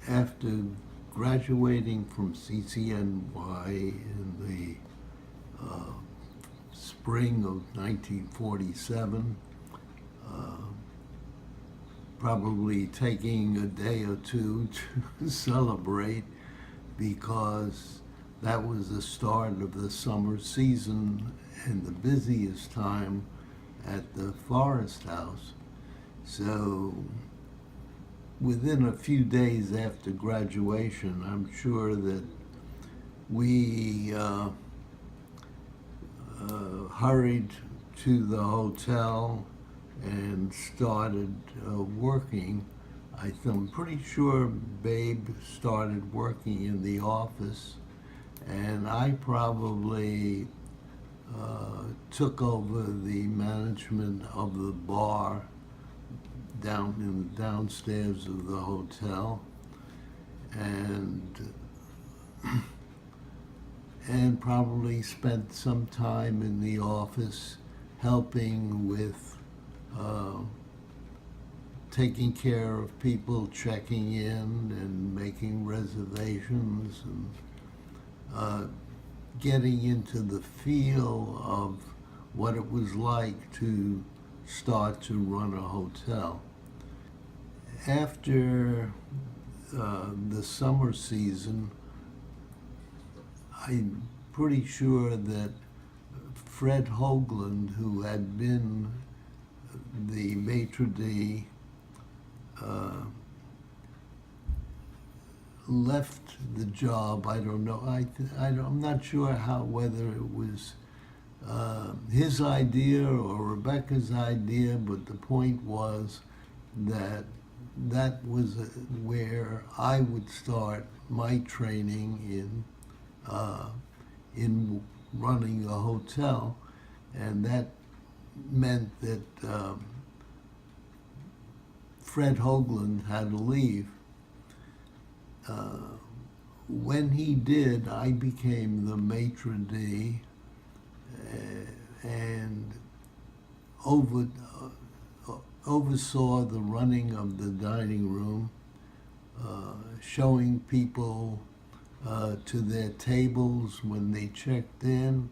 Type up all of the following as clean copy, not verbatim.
After graduating from CCNY in the spring of 1947, probably taking a day or two to celebrate because that was the start of the summer season and the busiest time at the Forest House. So within a few days after graduation, I'm sure that we hurried to the hotel and started working. I'm pretty sure Babe started working in the office, and I probably took over the management of the bar down in the downstairs of the hotel, and probably spent some time in the office helping with taking care of people checking in and making reservations and getting into the feel of what it was like to start to run a hotel. After the summer season, I'm pretty sure that Fred Hoagland, who had been the maitre d', left the job. I don't know. I'm not sure whether it was his idea or Rebecca's idea, but the point was that that was where I would start my training in running a hotel, and that meant that Fred Hoagland had to leave. When he did, I became the maitre d' and oversaw the running of the dining room, showing people to their tables when they checked in,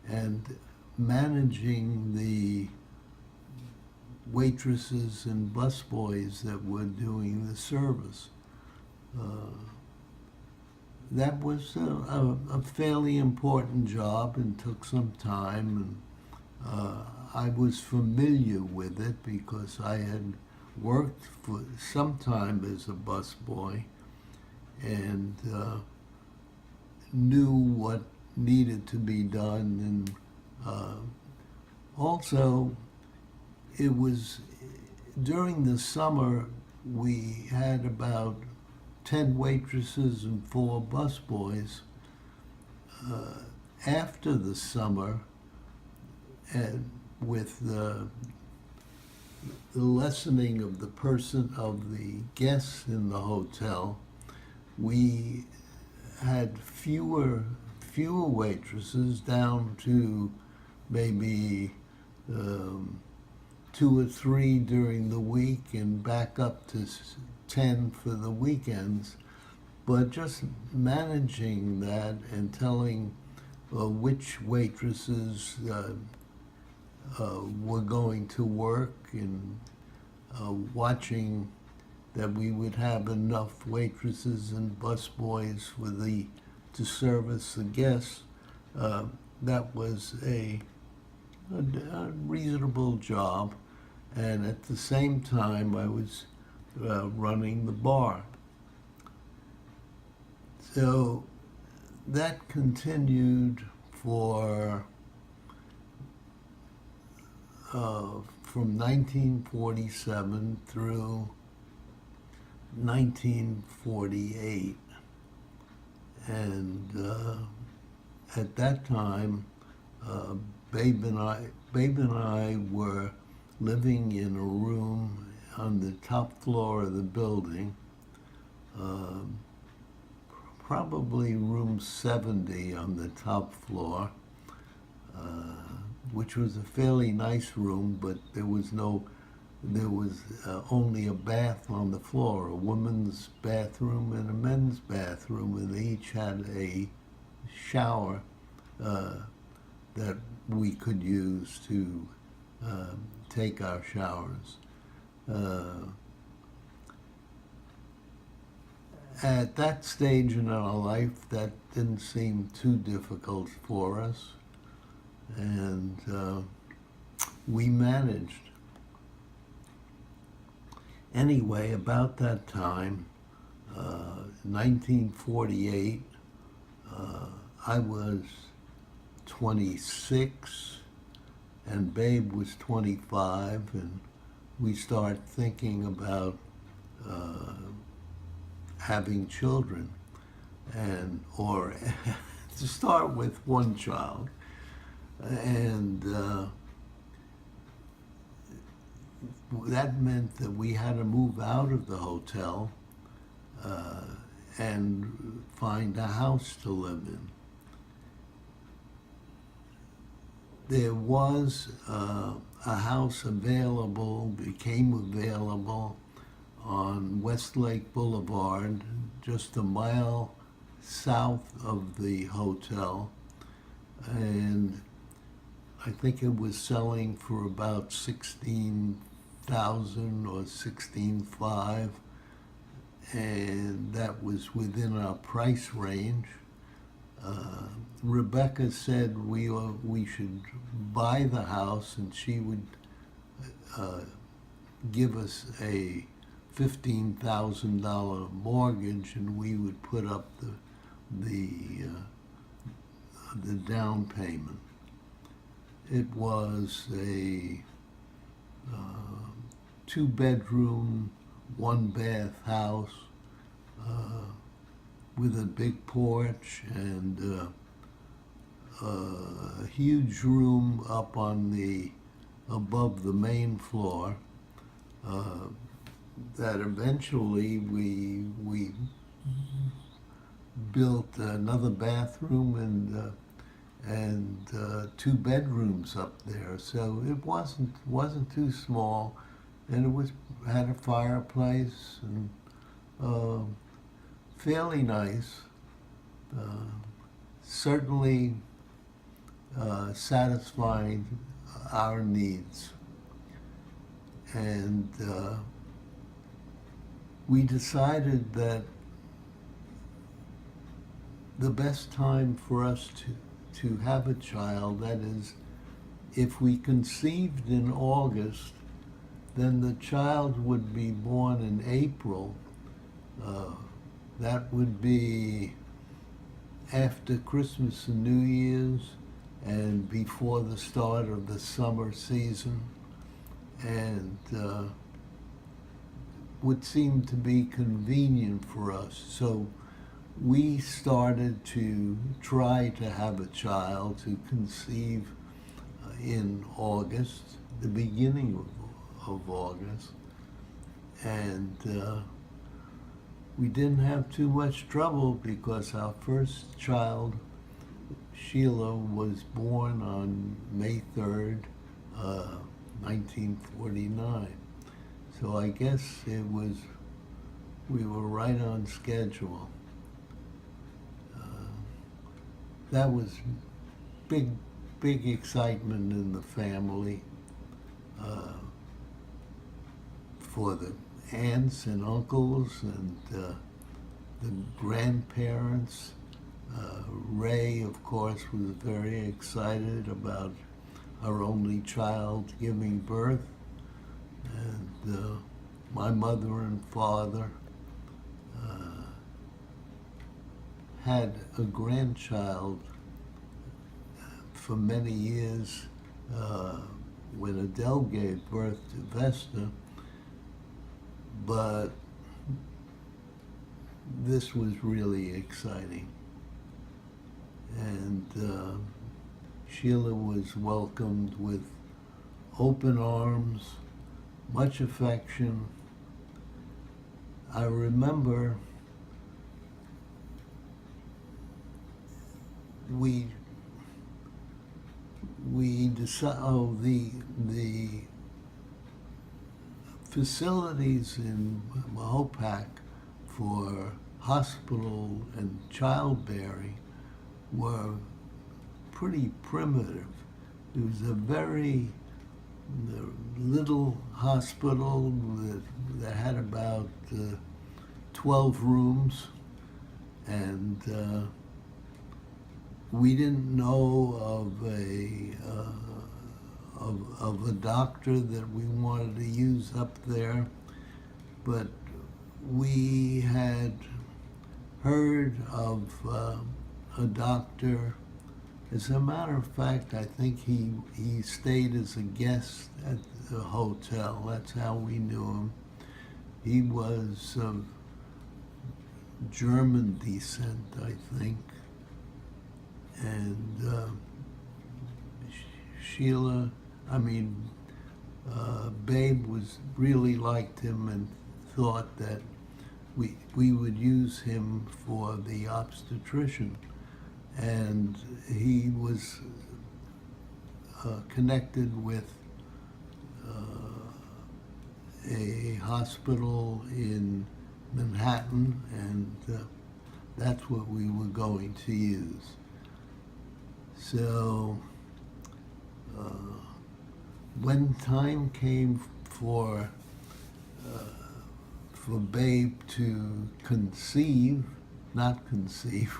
and managing the waitresses and busboys that were doing the service. That was a fairly important job and took some time, and I was familiar with it because I had worked for some time as a busboy and knew what needed to be done. And also, it was during the summer, we had about 10 waitresses and 4 busboys. After the summer, and with the lessening of the guests in the hotel, we had fewer waitresses, down to maybe 2 or 3 during the week and back up to 10 for the weekends. But just managing that and telling which waitresses were going to work, and watching that we would have enough waitresses and busboys to service the guests. That was a reasonable job, and at the same time I was running the bar. So that continued for from 1947 through 1948, and at that time, Babe and I were living in a room on the top floor of the building, probably room 70 on the top floor. which was a fairly nice room, but there was only a bath on the floor, a women's bathroom and a men's bathroom, and they each had a shower that we could use to take our showers. At that stage in our life, that didn't seem too difficult for us, and we managed. Anyway, about that time, 1948, I was 26 and Babe was 25, and we started thinking about having children, or to start with one child, and that meant that we had to move out of the hotel and find a house to live in. There was a house became available on Westlake Boulevard, just a mile south of the hotel, and I think it was selling for about 16,000 or 16,500, and that was within our price range. Rebecca said we should buy the house, and she would give us a $15,000 mortgage, and we would put up the down payment. It was a 2-bedroom, 1-bath house with a big porch and a huge room up above the main floor. That eventually we built another bathroom and 2 bedrooms up there. So it wasn't too small, and it had a fireplace and fairly nice. Certainly satisfying our needs, and we decided that the best time for us to have a child, that is, if we conceived in August, then the child would be born in April. That would be after Christmas and New Year's and before the start of the summer season, and would seem to be convenient for us. So we started to try to have a child, to conceive in August, the beginning of August, and we didn't have too much trouble because our first child, Sheila, was born on May 3rd, 1949. So I guess we were right on schedule. That was big excitement in the family for the aunts and uncles and the grandparents. Ray, of course, was very excited about our only child giving birth, and my mother and father had a grandchild for many years when Adele gave birth to Vesta, but this was really exciting. And Sheila was welcomed with open arms, much affection. I remember we decided, the facilities in Mahopac for hospital and childbearing were pretty primitive. It was a very little hospital that had about 12 rooms, and we didn't know of a doctor that we wanted to use up there, but we had heard of a doctor. As a matter of fact, I think he stayed as a guest at the hotel. That's how we knew him. He was of German descent, I think. And Babe really liked him and thought that we would use him for the obstetrician. And he was connected with a hospital in Manhattan, and that's what we were going to use. So when time came for Babe to conceive, not conceive,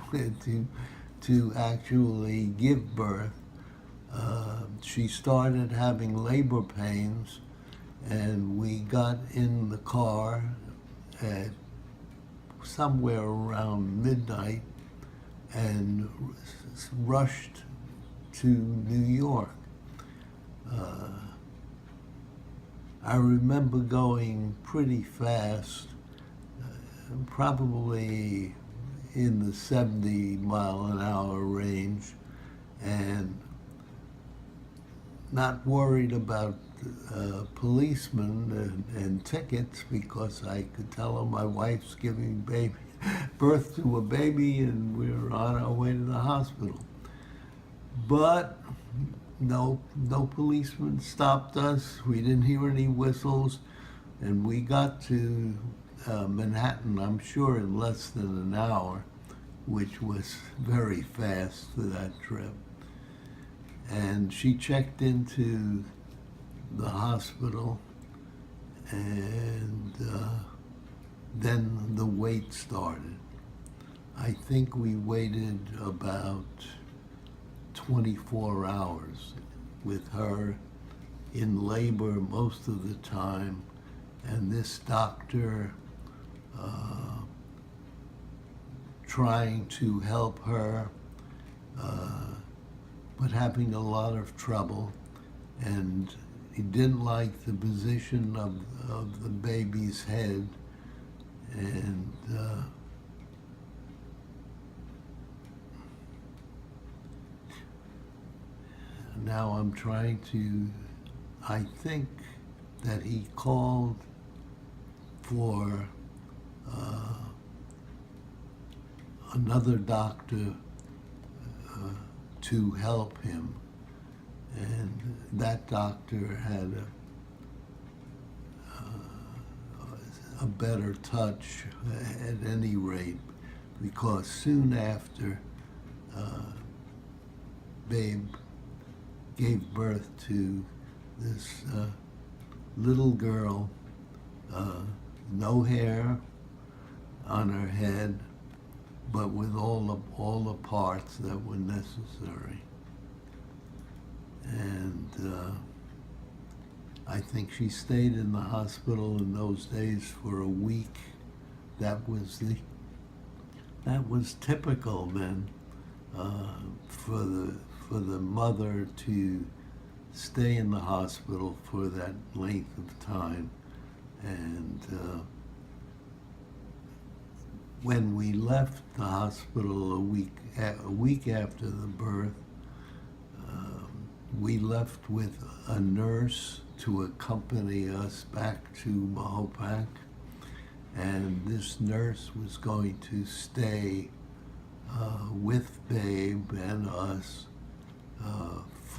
to actually give birth, she started having labor pains, and we got in the car at somewhere around midnight and rushed to New York. I remember going pretty fast, probably in the 70-mile-an-hour range, and not worried about policemen and tickets, because I could tell them my wife's giving birth to a baby and we're on our way to the hospital. But no policemen stopped us. We didn't hear any whistles, and we got to Manhattan, I'm sure, in less than an hour, which was very fast for that trip. And she checked into the hospital, and then the wait started. I think we waited about 24 hours with her in labor most of the time, and this doctor trying to help her, but having a lot of trouble. And he didn't like the position of the baby's head, and now I'm trying to, I think that he called for another doctor to help him, and that doctor had a better touch at any rate, because soon after Babe gave birth to this little girl, no hair on her head, but with all the parts that were necessary. And I think she stayed in the hospital in those days for a week. That was typical then, for the mother to stay in the hospital for that length of time. And when we left the hospital a week after the birth, we left with a nurse to accompany us back to Mahopac, and this nurse was going to stay with Babe and us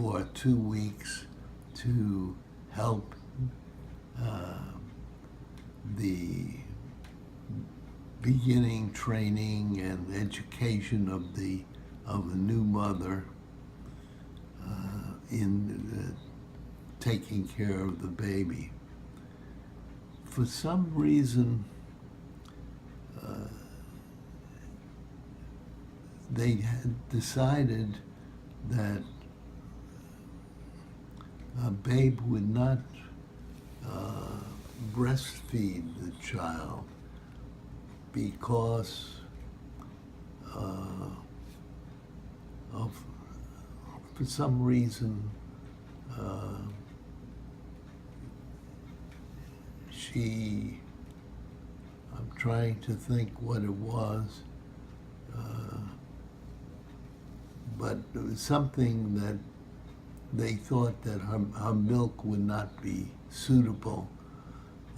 for 2 weeks to help the beginning training and education of a new mother in taking care of the baby. For some reason, they had decided that Babe would not breastfeed the child because of, for some reason, I'm trying to think what it was, but it was something that they thought that her milk would not be suitable.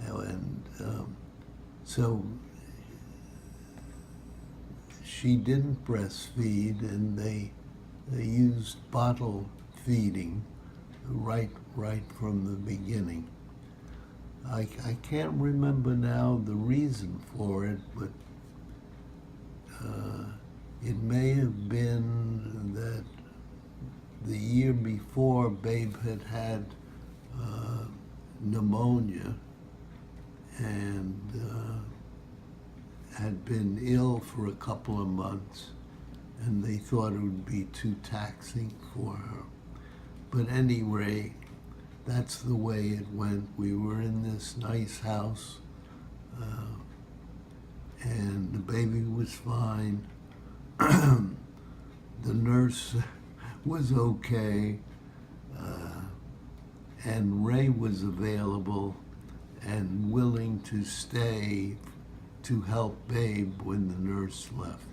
And so she didn't breastfeed, and they used bottle feeding right from the beginning. I can't remember now the reason for it, but it may have been that the year before Babe had pneumonia and had been ill for a couple of months, and they thought it would be too taxing for her. But anyway, that's the way it went. We were in this nice house, and the baby was fine. The nurse was okay, and Ray was available and willing to stay to help Babe when the nurse left.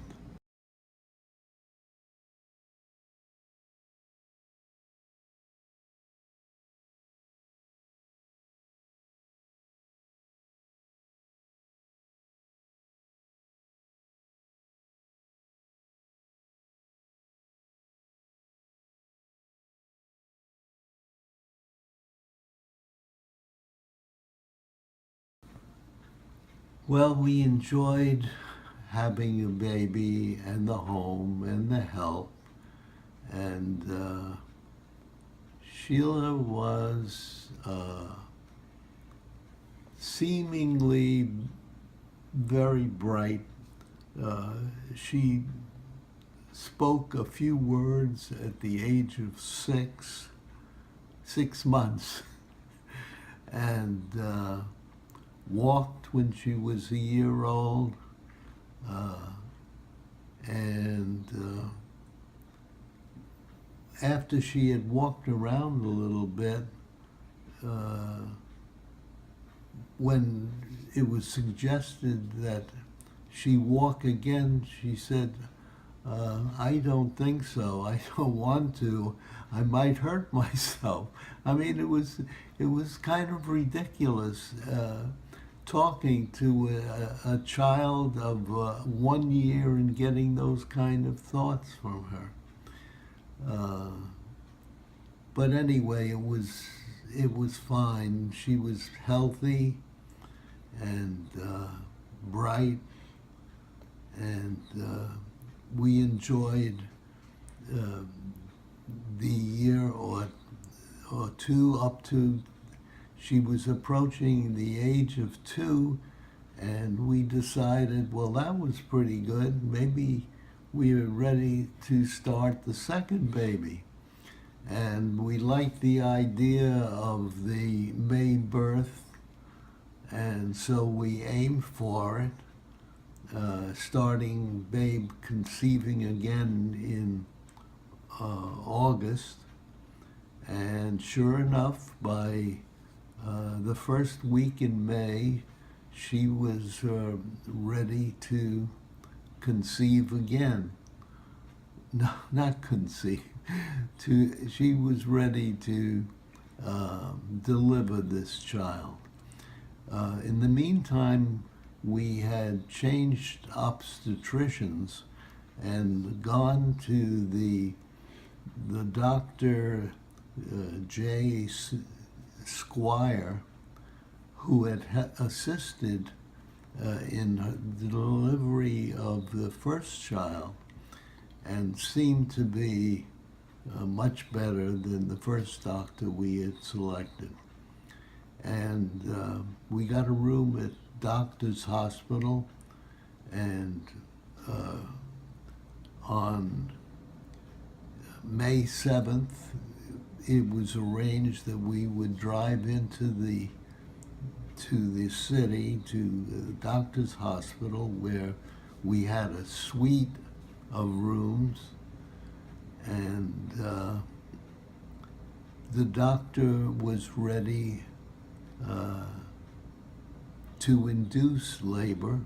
Well, we enjoyed having a baby and the home and the help, and Sheila was seemingly very bright. She spoke a few words at the age of 6 months, and walked when she was a year old, and after she had walked around a little bit, when it was suggested that she walk again, she said, I don't think so. I don't want to. I might hurt myself. I mean, it was kind of ridiculous talking to a child of 1 year and getting those kind of thoughts from her. But anyway, it was fine. She was healthy and bright, and we enjoyed the year or two up to she was approaching the age of 2, and we decided, well, that was pretty good. Maybe we were ready to start the second baby. And we liked the idea of the May birth, and so we aimed for it, starting Babe conceiving again in August. And sure enough, by the first week in May, she was ready to conceive again. No, not conceive. She was ready to deliver this child. In the meantime, we had changed obstetricians and gone to the doctor J. Squire, who had assisted in the delivery of the first child and seemed to be much better than the first doctor we had selected. And we got a room at Doctors Hospital, and on May 7th, it was arranged that we would drive into the city, to the Doctors Hospital, where we had a suite of rooms, and the doctor was ready to induce labor.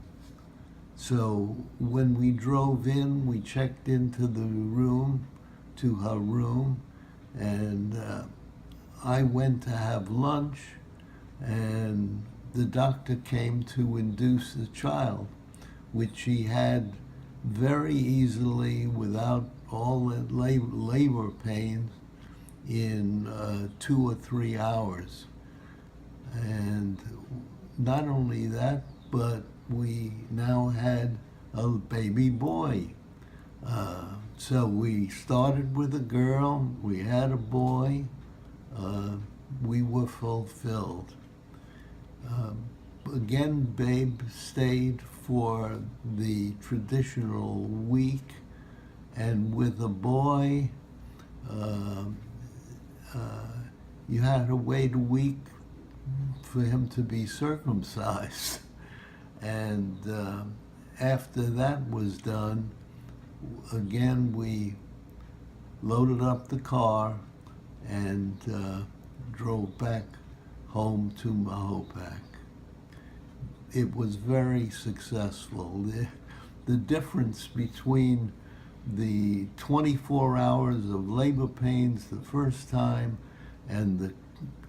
So when we drove in, we checked into the room, to her room, and I went to have lunch, and the doctor came to induce the child, which she had very easily, without all the labor pains, in 2 or 3 hours. And not only that, but we now had a baby boy. So we started with a girl, we had a boy, we were fulfilled. Again, Babe stayed for the traditional week, and with a boy, you had to wait a week for him to be circumcised. And after that was done, again, we loaded up the car and drove back home to Mahopac. It was very successful. The difference between the 24 hours of labor pains the first time and the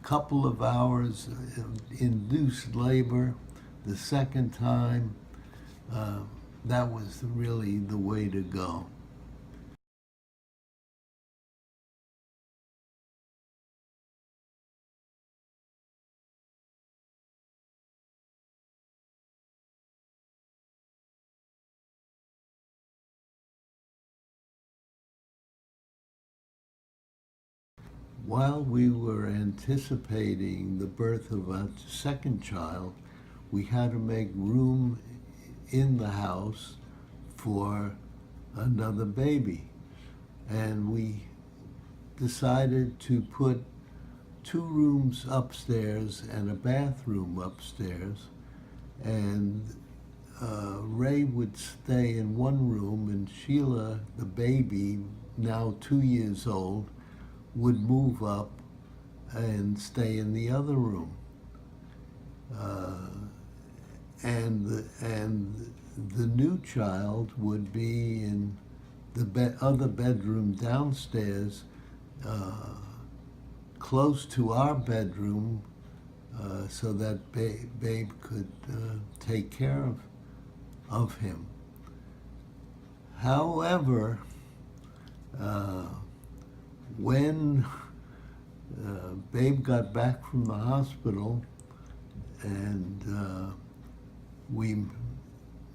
couple of hours of induced labor the second time, that was really the way to go. While we were anticipating the birth of our second child, we had to make room in the house for another baby. And we decided to put 2 rooms upstairs and a bathroom upstairs. And Ray would stay in one room, and Sheila, the baby, now 2 years old, would move up and stay in the other room. And the new child would be in the other bedroom downstairs, close to our bedroom, so that Babe could take care of him. However, when Babe got back from the hospital and we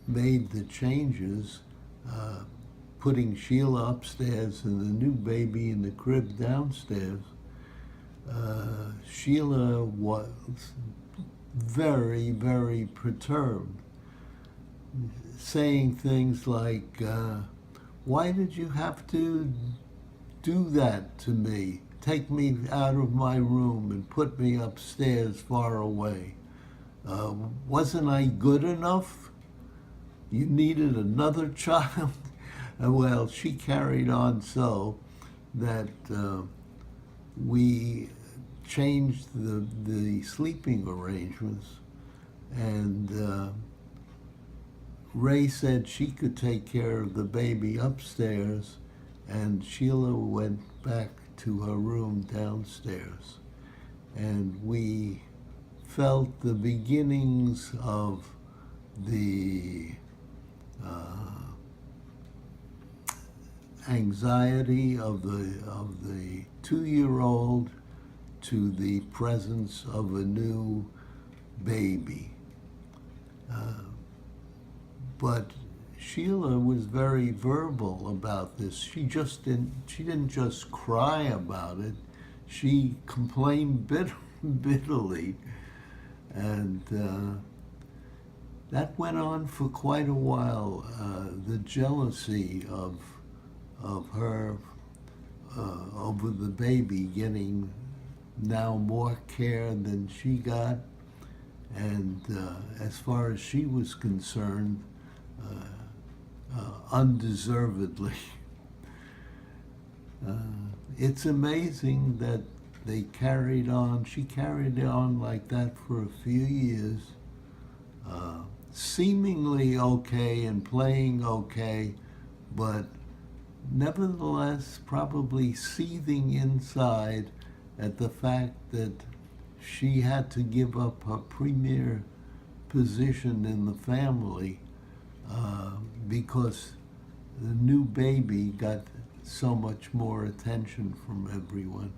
made the changes, putting Sheila upstairs and the new baby in the crib downstairs, Sheila was very, very perturbed, saying things like, why did you have to do that to me? Take me out of my room and put me upstairs far away. Wasn't I good enough? You needed another child? Well, she carried on so that we changed the sleeping arrangements, and Ray said she could take care of the baby upstairs, and Sheila went back to her room downstairs. And we felt the beginnings of the anxiety of the 2-year-old to the presence of a new baby. But Sheila was very verbal about this. She didn't just cry about it. She complained bitterly, and that went on for quite a while. The jealousy of her over the baby getting now more care than she got, and as far as she was concerned, undeservedly. It's amazing that she carried on like that for a few years, seemingly okay and playing okay, but nevertheless probably seething inside at the fact that she had to give up her premier position in the family because the new baby got so much more attention from everyone.